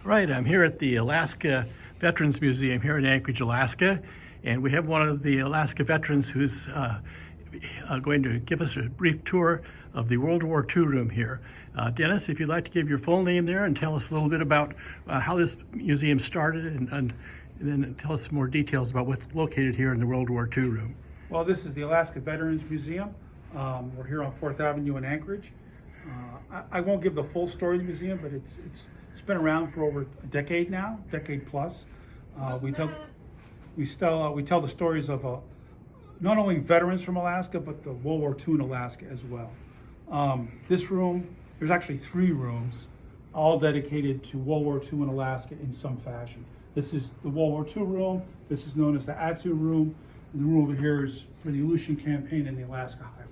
Right, I'm here at the Alaska Veterans Museum here in Anchorage, Alaska, and we have one of the Alaska veterans who's going to give us a brief tour of the World War II room here. Dennis, if you'd like to give your full name there and tell us a little bit about how this museum started and then tell us some more details about what's located here in the World War II room. Well, this is the Alaska Veterans Museum. We're here on 4th Avenue in Anchorage. I won't give the full story of the museum, but it's been around for over a decade now, decade plus. We tell the stories of not only veterans from Alaska, but the World War II in Alaska as well. This room, there's actually 3 rooms, all dedicated to World War II in Alaska in some fashion. This is the World War II room. This is known as the Attu room. And the room over here is for the Aleutian Campaign and the Alaska Highway,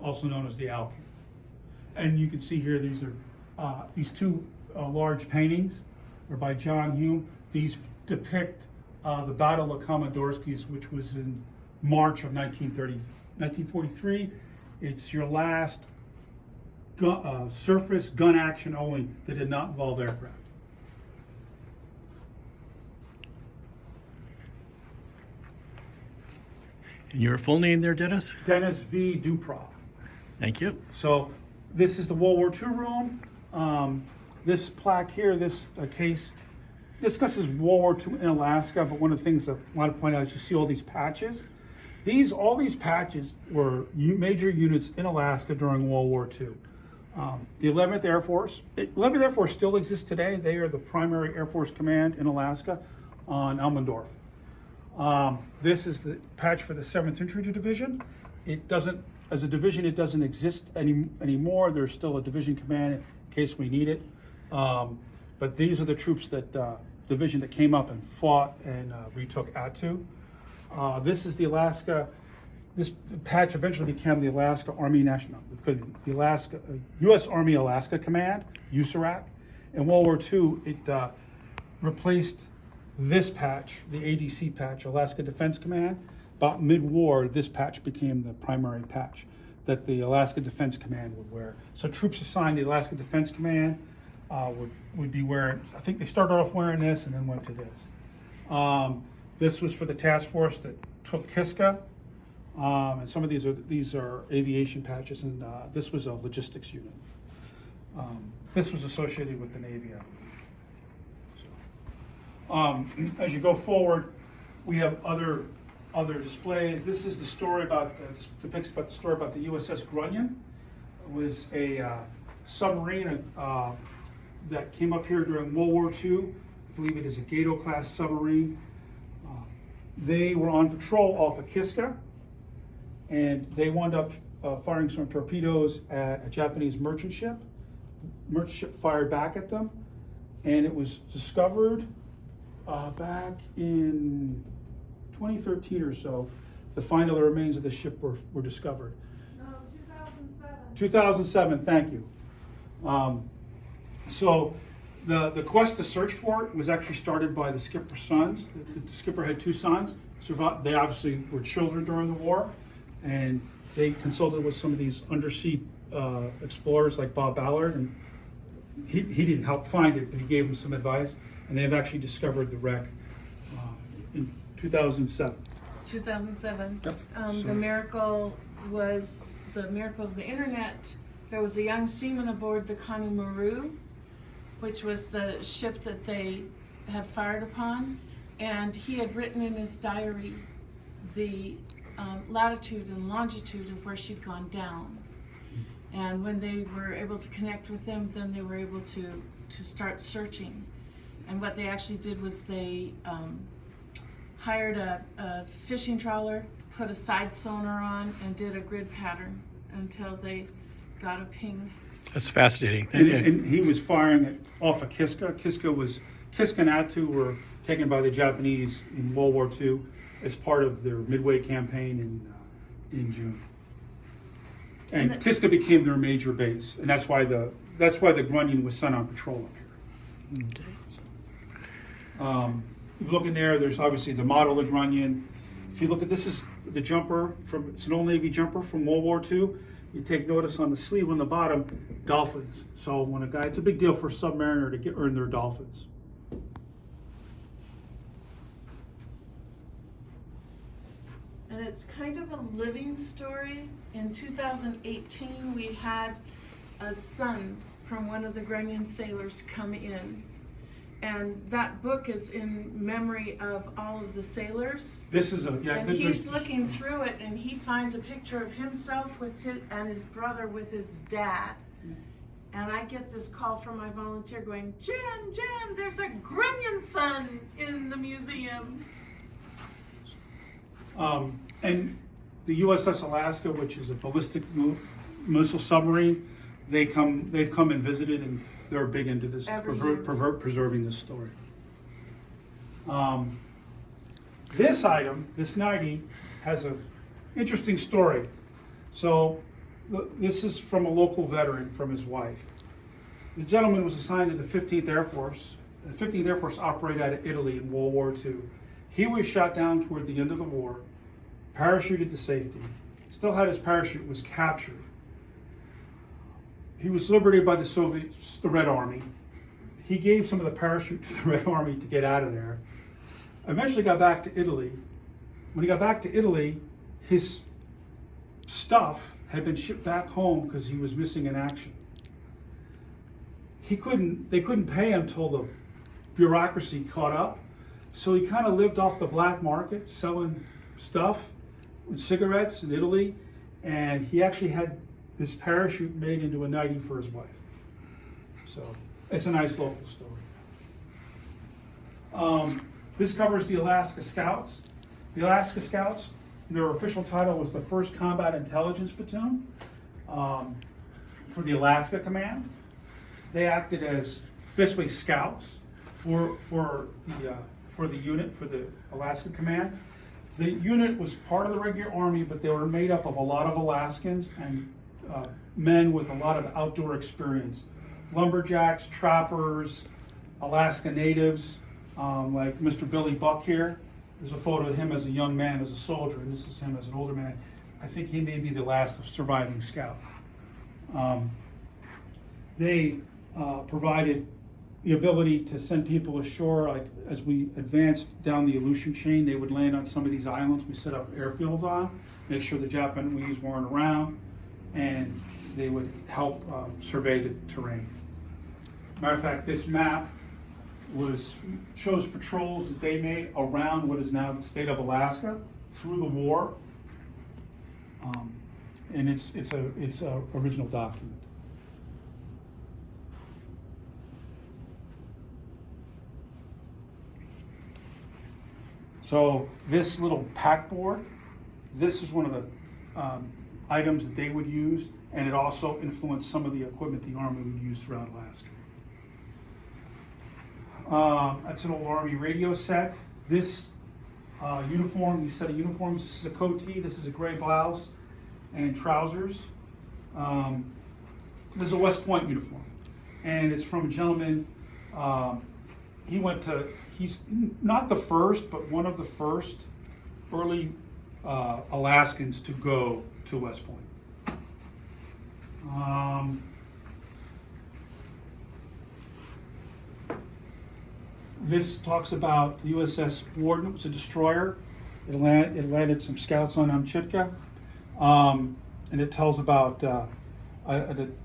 also known as the Alcan. And you can see here, these are these 2 large paintings are by John Hume. These depict the Battle of Komandorskis, which was in March of 1943. It's your last surface gun action only that did not involve aircraft. And your full name there, Dennis? Dennis V. Duprat. Thank you. So this is the World War II room. This plaque here, this case, discusses World War II in Alaska, but one of the things I want to point out is you see all these patches. All these patches were major units in Alaska during World War II. The 11th Air Force still exists today. They are the primary Air Force command in Alaska on Elmendorf. This is the patch for the 7th Infantry Division. It doesn't, as a division, it doesn't exist anymore. There's still a division command in case we need it. But these are the troops division that came up and fought and retook Attu. This is the Alaska. This patch eventually became the Alaska Army National, the Alaska U.S. Army Alaska Command, USARAC. In World War II, it replaced this patch, the ADC patch, Alaska Defense Command. About mid-war, this patch became the primary patch that the Alaska Defense Command would wear. So troops assigned to the Alaska Defense Command would be wearing, I think they started off wearing this and then went to this. This was for the task force that took Kiska, and some of these are aviation patches, and this was a logistics unit. This was associated with the Navy. As you go forward, we have other displays. This is the story depicts the story about the U.S.S. Grunion. It was a submarine that came up here during World War II. I believe it is a Gato-class submarine. They were on patrol off of Kiska, and they wound up firing some torpedoes at a Japanese merchant ship. Merchant ship fired back at them, and it was discovered back in 2013 or so. The final remains of the ship were discovered. No, 2007. 2007, thank you. So the quest to search for it was actually started by the skipper's sons. The skipper had 2 sons. They obviously were children during the war, and they consulted with some of these undersea explorers like Bob Ballard, and he didn't help find it, but he gave them some advice, and they've actually discovered the wreck in 2007. 2007. Yep. The miracle was the miracle of the internet. There was a young seaman aboard the Maru, which was the ship that they had fired upon, and he had written in his diary the latitude and longitude of where she'd gone down. And when they were able to connect with them, then they were able to start searching. And what they actually did was they hired a fishing trawler, put a side sonar on, and did a grid pattern until they got a ping. That's fascinating. Thank you. And he was firing it off of Kiska. Kiska and Attu were taken by the Japanese in World War II as part of their Midway campaign in June. And Kiska became their major base, and that's why the Grunion was sent on patrol up here. Okay. If you look in there, there's obviously the model of the Grunion. If you look at this, is the jumper it's an Old Navy jumper from World War II. you take notice on the sleeve on the bottom, dolphins. So when it's a big deal for a submariner to earn their dolphins. And it's kind of a living story. In 2018, we had a son from one of the Grunion sailors come in. And that book is in memory of all of the sailors. This is And he's looking through it, and he finds a picture of himself and his brother with his dad. And I get this call from my volunteer going, Jen, there's a Grunion son in the museum. And the U.S.S. Alaska, which is a ballistic missile submarine, they've come and visited, and they're big into this, preserving this story. This item, this 90, has an interesting story. So this is from a local veteran, from his wife. The gentleman was assigned to the 15th Air Force. The 15th Air Force operated out of Italy in World War II. He was shot down toward the end of the war, parachuted to safety, still had his parachute, was captured. He was liberated by the Red Army. He gave some of the parachute to the Red Army to get out of there. Eventually got back to Italy. When he got back to Italy, his stuff had been shipped back home because he was missing in action. They couldn't pay him until the bureaucracy caught up. So he kind of lived off the black market, selling stuff, cigarettes in Italy, and he actually had this parachute made into a nightie for his wife. So it's a nice local story. This covers the Alaska Scouts. The Alaska Scouts, their official title was the 1st Combat Intelligence Platoon for the Alaska Command. They acted as basically scouts for the unit, for the Alaska Command. The unit was part of the regular Army, but they were made up of a lot of Alaskans and men with a lot of outdoor experience. Lumberjacks, trappers, Alaska natives, like Mr. Billy Buck here. There's a photo of him as a young man, as a soldier, and this is him as an older man. I think he may be the last surviving scout. They provided the ability to send people ashore. Like as we advanced down the Aleutian chain, they would land on some of these islands we set up airfields on, make sure the Japanese weren't around, and they would help survey the terrain. Matter of fact, this map shows patrols that they made around what is now the state of Alaska through the war, and it's a original document. So this little pack board, this is one of the items that they would use, and it also influenced some of the equipment the Army would use throughout Alaska. That's an old Army radio set. This uniform, these set of uniforms, this is a coat tee, this is a gray blouse and trousers. This is a West Point uniform, and it's from a gentleman. He's not the first, but one of the first early Alaskans to go to West Point. This talks about the U.S.S. Warden. It was a destroyer. It landed some scouts on Amchitka, and it tells about an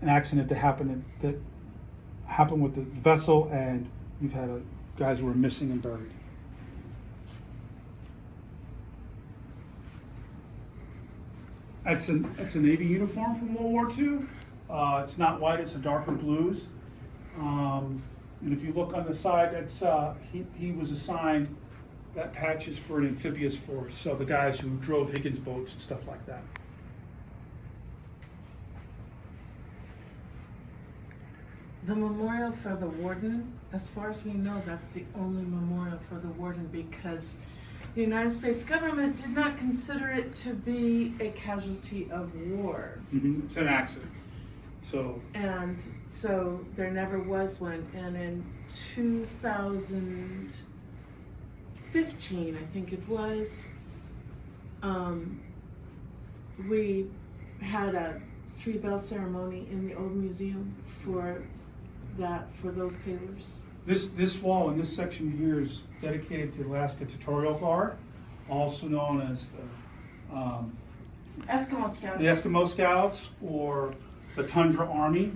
accident that happened with the vessel, and you've had guys who were missing and buried. It's a Navy uniform from World War II. It's not white; it's a darker blues. And if you look on the side, that's he was assigned that patch is for an amphibious force, so the guys who drove Higgins boats and stuff like that. The memorial for the warden, as far as we know, that's the only memorial for the warden because the United States government did not consider it to be a casualty of war. Mm-hmm. It's an accident. And so there never was one. And in 2015, I think it was, we had a 3-bell ceremony in the old museum for those sailors. This wall in this section here is dedicated to the Alaska Tutorial Guard, also known as Eskimo Scouts. the Eskimo Scouts or the Tundra Army.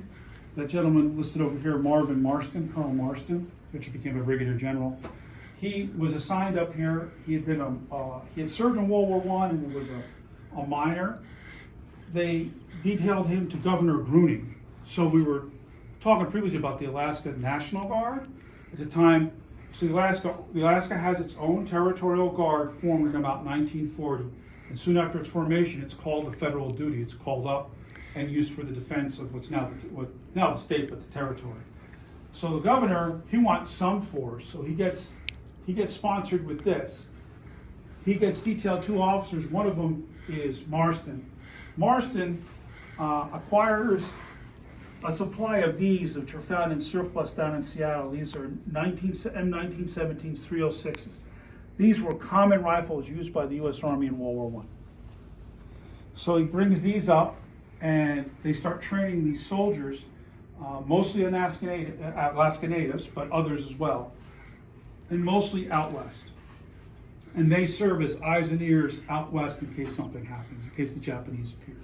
That gentleman listed over here, Marvin Marston, Colonel Marston, which became a brigadier general. He was assigned up here. He had been he had served in World War I and was a miner. They detailed him to Governor Grunion. So we were talking previously about the Alaska National Guard. At the time, so Alaska has its own territorial guard formed in about 1940. And soon after its formation, it's called the federal duty. It's called up and used for the defense of what's now the state, but the territory. So the governor, he wants some force, so he gets sponsored with this. He gets detailed 2 officers. One of them is Marston. Marston acquires a supply of these, which are found in surplus down in Seattle. These are M1917s, 306s. These were common rifles used by the U.S. Army in World War I. So he brings these up, and they start training these soldiers, mostly Alaska natives, but others as well, and mostly out west. And they serve as eyes and ears out west in case something happens, in case the Japanese appear.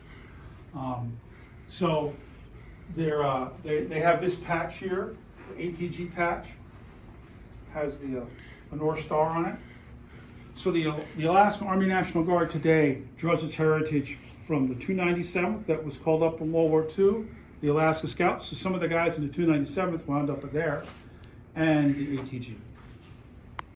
So they have this patch here, the ATG patch, has a North Star on it. So the Alaska Army National Guard today draws its heritage from the 297th that was called up in World War II, the Alaska Scouts. So some of the guys in the 297th wound up there, and the ATG.